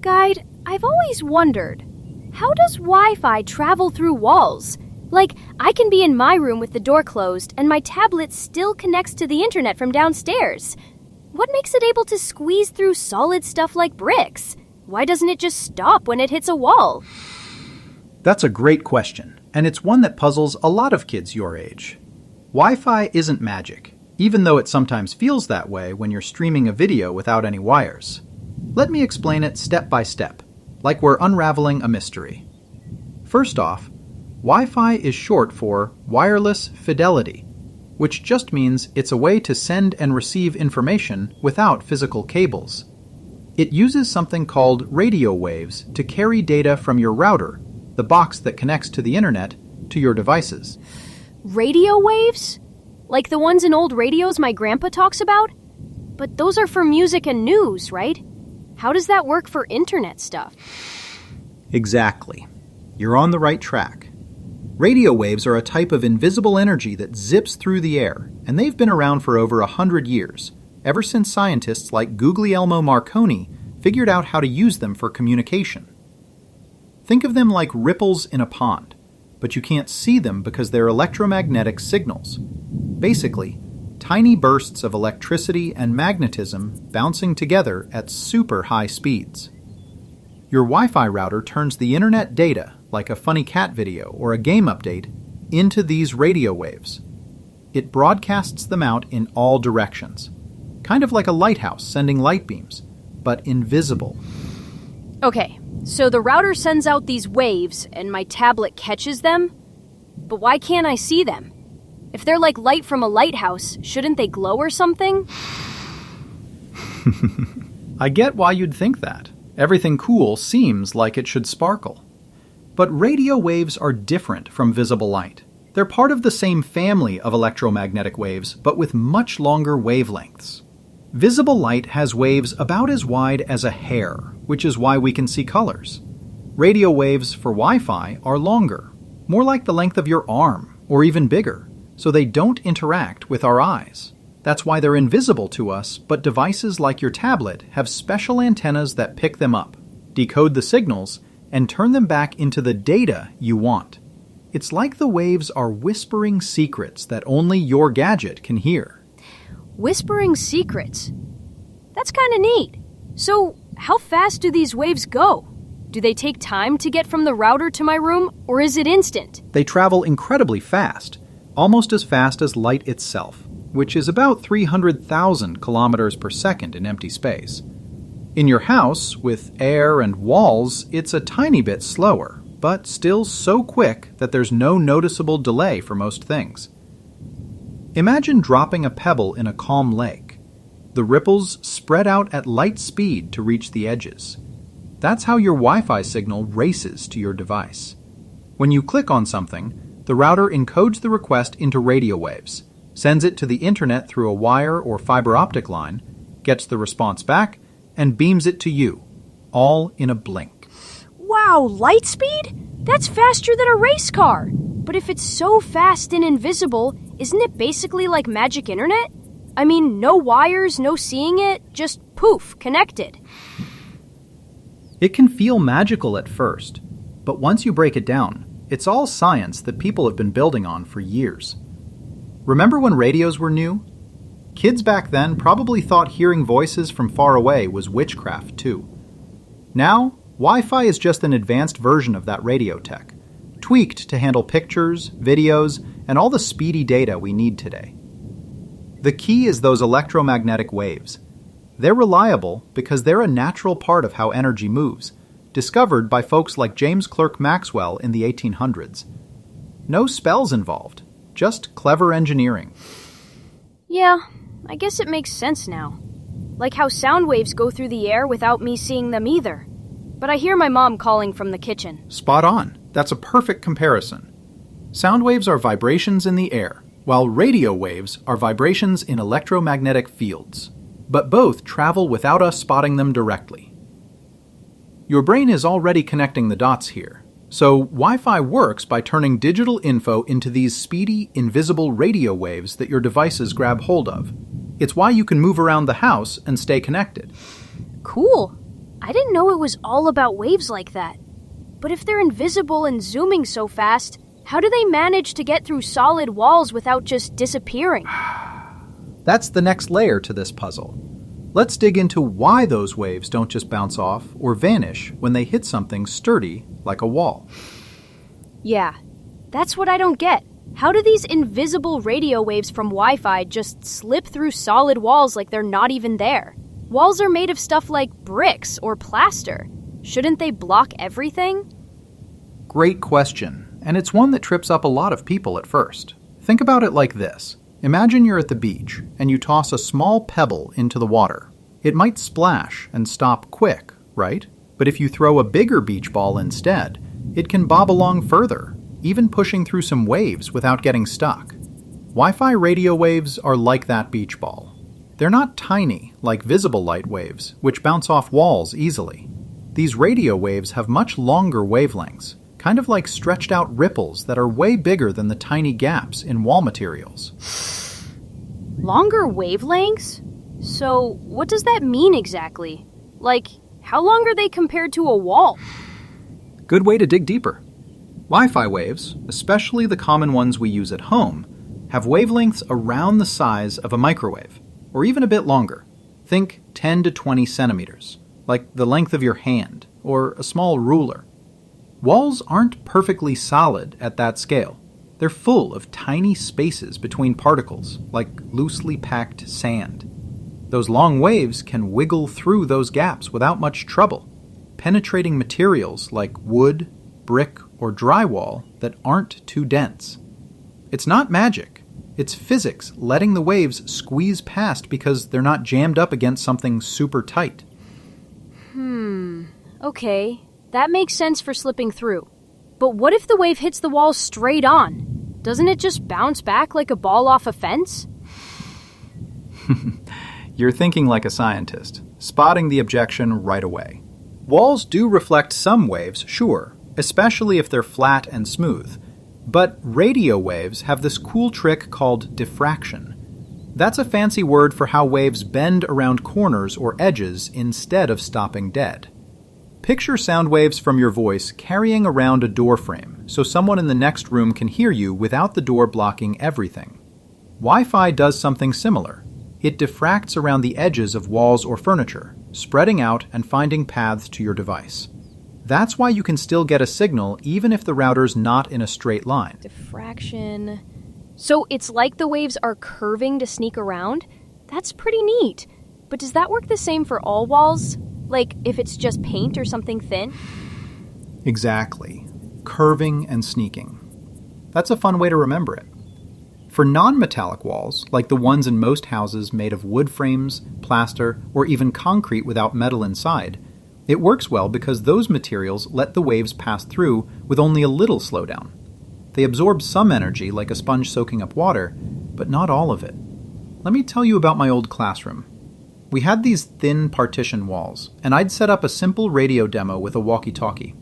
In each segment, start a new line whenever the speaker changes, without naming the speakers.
Guide, I've always wondered, how does Wi-Fi travel through walls? Like, I can be in my room with the door closed and my tablet still connects to the internet from downstairs. What makes it able to squeeze through solid stuff like bricks? Why doesn't it just stop when it hits a wall?
That's a great question, and it's one that puzzles a lot of kids your age. Wi-Fi isn't magic, even though it sometimes feels that way when you're streaming a video without any wires. Let me explain it step by step, like we're unraveling a mystery. First off, Wi-Fi is short for wireless fidelity, which just means it's a way to send and receive information without physical cables. It uses something called radio waves to carry data from your router, the box that connects to the internet, to your devices.
Radio waves? Like the ones in old radios my grandpa talks about? But those are for music and news, right? How does that work for internet stuff?
Exactly. You're on the right track. Radio waves are a type of invisible energy that zips through the air, and they've been around for over 100 years, ever since scientists like Guglielmo Marconi figured out how to use them for communication. Think of them like ripples in a pond, but you can't see them because they're electromagnetic signals. Basically, tiny bursts of electricity and magnetism bouncing together at super high speeds. Your Wi-Fi router turns the internet data, like a funny cat video or a game update, into these radio waves. It broadcasts them out in all directions, kind of like a lighthouse sending light beams, but invisible.
Okay, so the router sends out these waves and my tablet catches them? But why can't I see them? If they're like light from a lighthouse, shouldn't they glow or something?
I get why you'd think that. Everything cool seems like it should sparkle. But radio waves are different from visible light. They're part of the same family of electromagnetic waves, but with much longer wavelengths. Visible light has waves about as wide as a hair, which is why we can see colors. Radio waves for Wi-Fi are longer, more like the length of your arm, or even bigger, so they don't interact with our eyes. That's why they're invisible to us, but devices like your tablet have special antennas that pick them up, decode the signals, and turn them back into the data you want. It's like the waves are whispering secrets that only your gadget can hear.
Whispering secrets? That's kind of neat. So, how fast do these waves go? Do they take time to get from the router to my room, or is it instant?
They travel incredibly fast, almost as fast as light itself, which is about 300,000 kilometers per second in empty space. In your house, with air and walls, it's a tiny bit slower, but still so quick that there's no noticeable delay for most things. Imagine dropping a pebble in a calm lake. The ripples spread out at light speed to reach the edges. That's how your Wi-Fi signal races to your device. When you click on something, the router encodes the request into radio waves, sends it to the internet through a wire or fiber optic line, gets the response back, and beams it to you, all in a blink.
Wow, light speed? That's faster than a race car! But if it's so fast and invisible, isn't it basically like magic internet? I mean, no wires, no seeing it, just poof, connected.
It can feel magical at first, but once you break it down, it's all science that people have been building on for years. Remember when radios were new? Kids back then probably thought hearing voices from far away was witchcraft too. Now, Wi-Fi is just an advanced version of that radio tech, tweaked to handle pictures, videos, and all the speedy data we need today. The key is those electromagnetic waves. They're reliable because they're a natural part of how energy moves, discovered by folks like James Clerk Maxwell in the 1800s. No spells involved, just clever engineering.
Yeah, I guess it makes sense now. Like how sound waves go through the air without me seeing them either. But I hear my mom calling from the kitchen.
Spot on. That's a perfect comparison. Sound waves are vibrations in the air, while radio waves are vibrations in electromagnetic fields. But both travel without us spotting them directly. Your brain is already connecting the dots here. So Wi-Fi works by turning digital info into these speedy, invisible radio waves that your devices grab hold of. It's why you can move around the house and stay connected.
Cool. I didn't know it was all about waves like that. But if they're invisible and zooming so fast, how do they manage to get through solid walls without just disappearing?
That's the next layer to this puzzle. Let's dig into why those waves don't just bounce off or vanish when they hit something sturdy like a wall.
Yeah, that's what I don't get. How do these invisible radio waves from Wi-Fi just slip through solid walls like they're not even there? Walls are made of stuff like bricks or plaster. Shouldn't they block everything?
Great question, and it's one that trips up a lot of people at first. Think about it like this. Imagine you're at the beach and you toss a small pebble into the water. It might splash and stop quick, right? But if you throw a bigger beach ball instead, it can bob along further, even pushing through some waves without getting stuck. Wi-Fi radio waves are like that beach ball. They're not tiny, like visible light waves, which bounce off walls easily. These radio waves have much longer wavelengths, kind of like stretched out ripples that are way bigger than the tiny gaps in wall materials.
Longer wavelengths? So, what does that mean exactly? Like, how long are they compared to a wall?
Good way to dig deeper. Wi-Fi waves, especially the common ones we use at home, have wavelengths around the size of a microwave, or even a bit longer. Think 10 to 20 centimeters, like the length of your hand, or a small ruler. Walls aren't perfectly solid at that scale. They're full of tiny spaces between particles, like loosely packed sand. Those long waves can wiggle through those gaps without much trouble, penetrating materials like wood, brick, or drywall that aren't too dense. It's not magic. It's physics letting the waves squeeze past because they're not jammed up against something super tight.
Okay, that makes sense for slipping through. But what if the wave hits the wall straight on? Doesn't it just bounce back like a ball off a fence?
You're thinking like a scientist, spotting the objection right away. Walls do reflect some waves, sure, especially if they're flat and smooth. But radio waves have this cool trick called diffraction. That's a fancy word for how waves bend around corners or edges instead of stopping dead. Picture sound waves from your voice carrying around a door frame so someone in the next room can hear you without the door blocking everything. Wi-Fi does something similar. It diffracts around the edges of walls or furniture, spreading out and finding paths to your device. That's why you can still get a signal even if the router's not in a straight line.
Diffraction. So it's like the waves are curving to sneak around? That's pretty neat. But does that work the same for all walls? Like if it's just paint or something thin?
Exactly. Curving and sneaking. That's a fun way to remember it. For non-metallic walls, like the ones in most houses made of wood frames, plaster, or even concrete without metal inside, it works well because those materials let the waves pass through with only a little slowdown. They absorb some energy like a sponge soaking up water, but not all of it. Let me tell you about my old classroom. We had these thin partition walls, and I'd set up a simple radio demo with a walkie-talkie.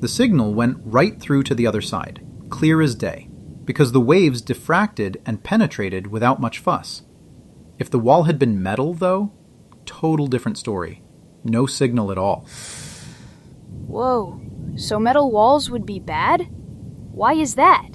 The signal went right through to the other side, clear as day, because the waves diffracted and penetrated without much fuss. If the wall had been metal, though, total different story. No signal at all.
Whoa, so metal walls would be bad? Why is that?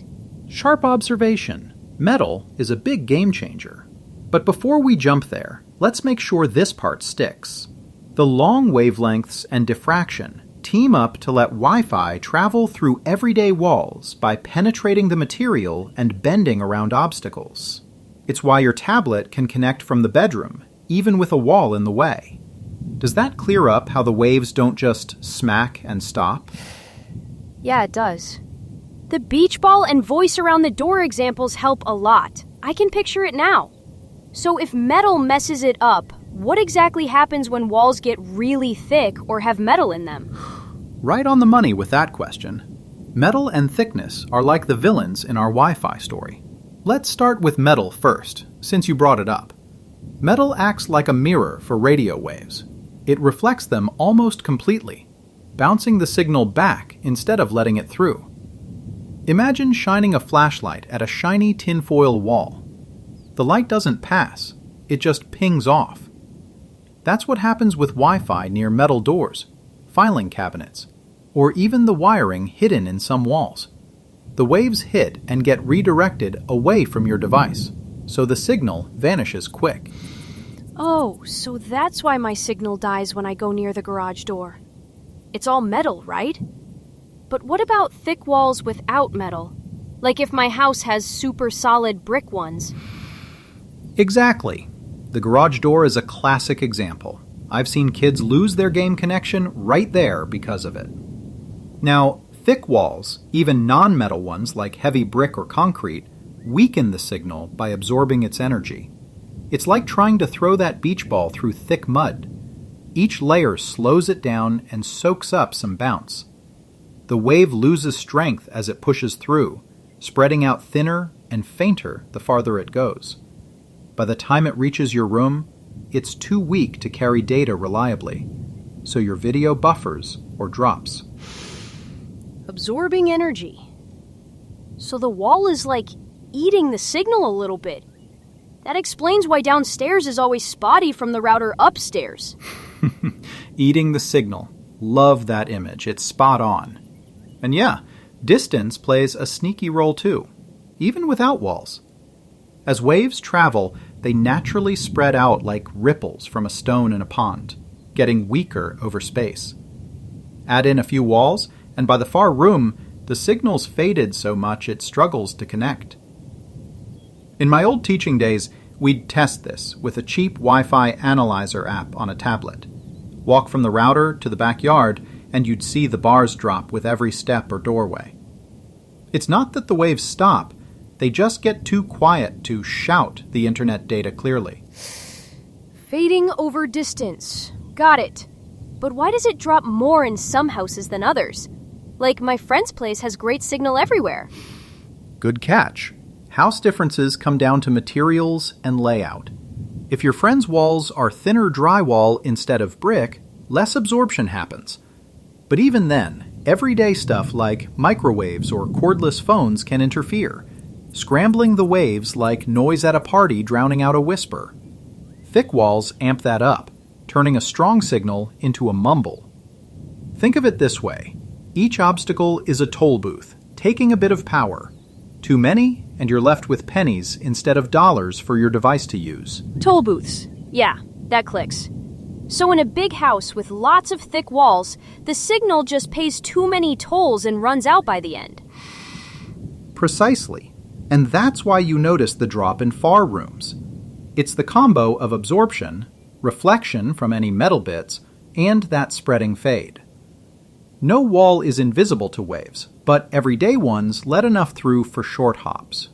Sharp observation. Metal is a big game changer. But before we jump there, let's make sure this part sticks. The long wavelengths and diffraction team up to let Wi-Fi travel through everyday walls by penetrating the material and bending around obstacles. It's why your tablet can connect from the bedroom, even with a wall in the way. Does that clear up how the waves don't just smack and stop?
Yeah, it does. The beach ball and voice around the door examples help a lot. I can picture it now. So if metal messes it up, what exactly happens when walls get really thick or have metal in them?
Right on the money with that question. Metal and thickness are like the villains in our Wi-Fi story. Let's start with metal first, since you brought it up. Metal acts like a mirror for radio waves. It reflects them almost completely, bouncing the signal back instead of letting it through. Imagine shining a flashlight at a shiny tinfoil wall. The light doesn't pass, it just pings off. That's what happens with Wi-Fi near metal doors, filing cabinets, or even the wiring hidden in some walls. The waves hit and get redirected away from your device, so the signal vanishes quick.
Oh, so that's why my signal dies when I go near the garage door. It's all metal, right? But what about thick walls without metal? Like if my house has super solid brick ones?
Exactly. The garage door is a classic example. I've seen kids lose their game connection right there because of it. Now, thick walls, even non-metal ones like heavy brick or concrete, weaken the signal by absorbing its energy. It's like trying to throw that beach ball through thick mud. Each layer slows it down and soaks up some bounce. The wave loses strength as it pushes through, spreading out thinner and fainter the farther it goes. By the time it reaches your room, it's too weak to carry data reliably, so your video buffers or drops.
Absorbing energy. So the wall is like eating the signal a little bit. That explains why downstairs is always spotty from the router upstairs.
Eating the signal. Love that image. It's spot on. And yeah, distance plays a sneaky role too, even without walls. As waves travel, they naturally spread out like ripples from a stone in a pond, getting weaker over space. Add in a few walls, and by the far room, the signal's faded so much it struggles to connect. In my old teaching days, we'd test this with a cheap Wi-Fi analyzer app on a tablet. Walk from the router to the backyard, and you'd see the bars drop with every step or doorway. It's not that the waves stop, they just get too quiet to shout the internet data clearly.
Fading over distance. Got it. But why does it drop more in some houses than others? Like my friend's place has great signal everywhere.
Good catch. House differences come down to materials and layout. If your friend's walls are thinner drywall instead of brick, less absorption happens. But even then, everyday stuff like microwaves or cordless phones can interfere, scrambling the waves like noise at a party drowning out a whisper. Thick walls amp that up, turning a strong signal into a mumble. Think of it this way. Each obstacle is a toll booth, taking a bit of power. Too many, and you're left with pennies instead of dollars for your device to use.
Toll booths. Yeah, that clicks. So in a big house with lots of thick walls, the signal just pays too many tolls and runs out by the end.
Precisely. And that's why you notice the drop in far rooms. It's the combo of absorption, reflection from any metal bits, and that spreading fade. No wall is invisible to waves, but everyday ones let enough through for short hops.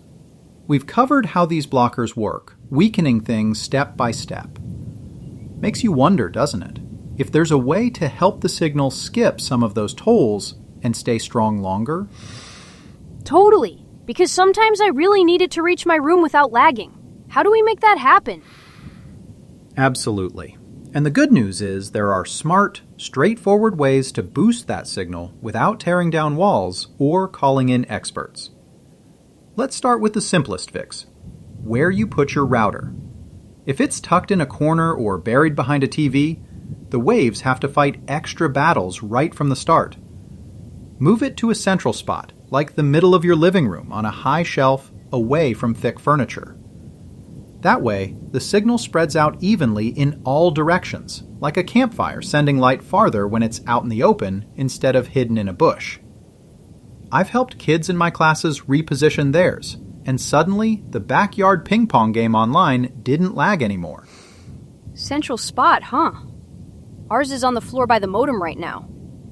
We've covered how these blockers work, weakening things step by step. Makes you wonder, doesn't it, if there's a way to help the signal skip some of those tolls and stay strong longer?
Totally, because sometimes I really need it to reach my room without lagging. How do we make that happen?
Absolutely. And the good news is there are smart, straightforward ways to boost that signal without tearing down walls or calling in experts. Let's start with the simplest fix: where you put your router. If it's tucked in a corner or buried behind a TV, the waves have to fight extra battles right from the start. Move it to a central spot, like the middle of your living room on a high shelf away from thick furniture. That way, the signal spreads out evenly in all directions, like a campfire sending light farther when it's out in the open instead of hidden in a bush. I've helped kids in my classes reposition theirs, and suddenly the backyard ping pong game online didn't lag anymore.
Central spot, huh? Ours is on the floor by the modem right now.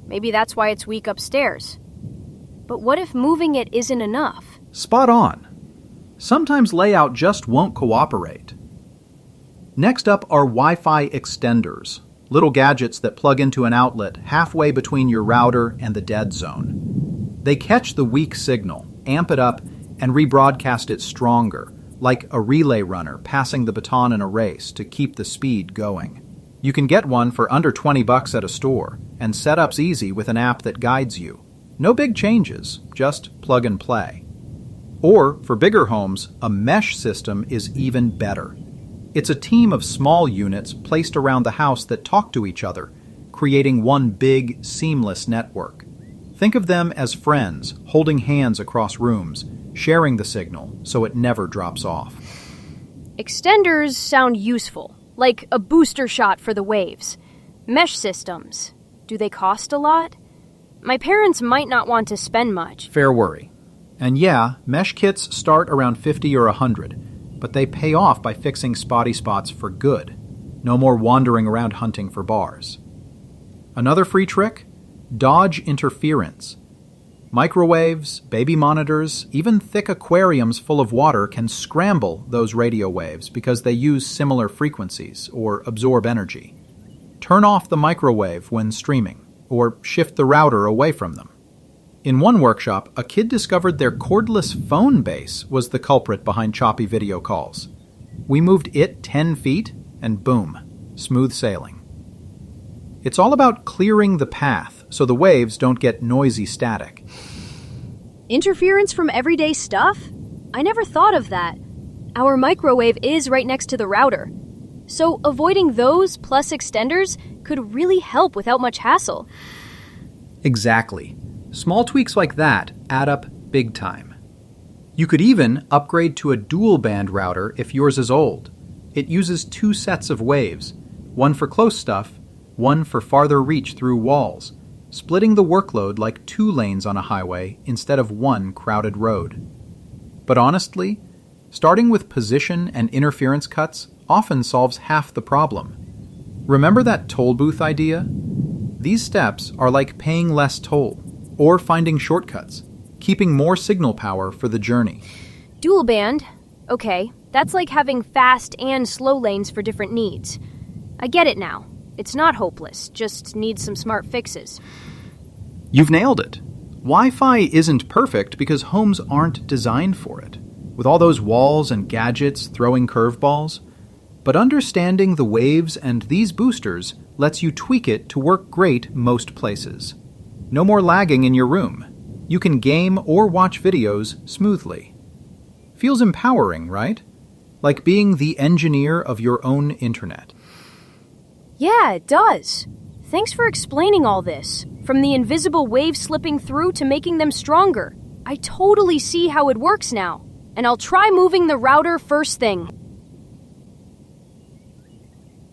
Maybe that's why it's weak upstairs. But what if moving it isn't enough?
Spot on. Sometimes layout just won't cooperate. Next up are Wi-Fi extenders, little gadgets that plug into an outlet halfway between your router and the dead zone. They catch the weak signal, amp it up, and rebroadcast it stronger, like a relay runner passing the baton in a race to keep the speed going. You can get one for under $20 at a store, and setup's easy with an app that guides you. No big changes, just plug and play. Or, for bigger homes, a mesh system is even better. It's a team of small units placed around the house that talk to each other, creating one big, seamless network. Think of them as friends, holding hands across rooms, sharing the signal so it never drops off.
Extenders sound useful, like a booster shot for the waves. Mesh systems, do they cost a lot? My parents might not want to spend much.
Fair worry. And yeah, mesh kits start around 50 or 100, but they pay off by fixing spotty spots for good. No more wandering around hunting for bars. Another free trick? Dodge interference. Microwaves, baby monitors, even thick aquariums full of water can scramble those radio waves because they use similar frequencies or absorb energy. Turn off the microwave when streaming, or shift the router away from them. In one workshop, a kid discovered their cordless phone base was the culprit behind choppy video calls. We moved it 10 feet, and boom, smooth sailing. It's all about clearing the path so the waves don't get noisy static.
Interference from everyday stuff? I never thought of that. Our microwave is right next to the router. So avoiding those plus extenders could really help without much hassle.
Exactly. Small tweaks like that add up big time. You could even upgrade to a dual-band router if yours is old. It uses 2 sets of waves, one for close stuff, one for farther reach through walls, splitting the workload like 2 lanes on a highway instead of one crowded road. But honestly, starting with position and interference cuts often solves half the problem. Remember that toll booth idea? These steps are like paying less toll, or finding shortcuts, keeping more signal power for the journey.
Dual band? Okay, that's like having fast and slow lanes for different needs. I get it now. It's not hopeless, just needs some smart fixes.
You've nailed it. Wi-Fi isn't perfect because homes aren't designed for it, with all those walls and gadgets throwing curveballs. But understanding the waves and these boosters lets you tweak it to work great most places. No more lagging in your room. You can game or watch videos smoothly. Feels empowering, right? Like being the engineer of your own internet.
Yeah, it does. Thanks for explaining all this. From the invisible waves slipping through to making them stronger. I totally see how it works now. And I'll try moving the router first thing.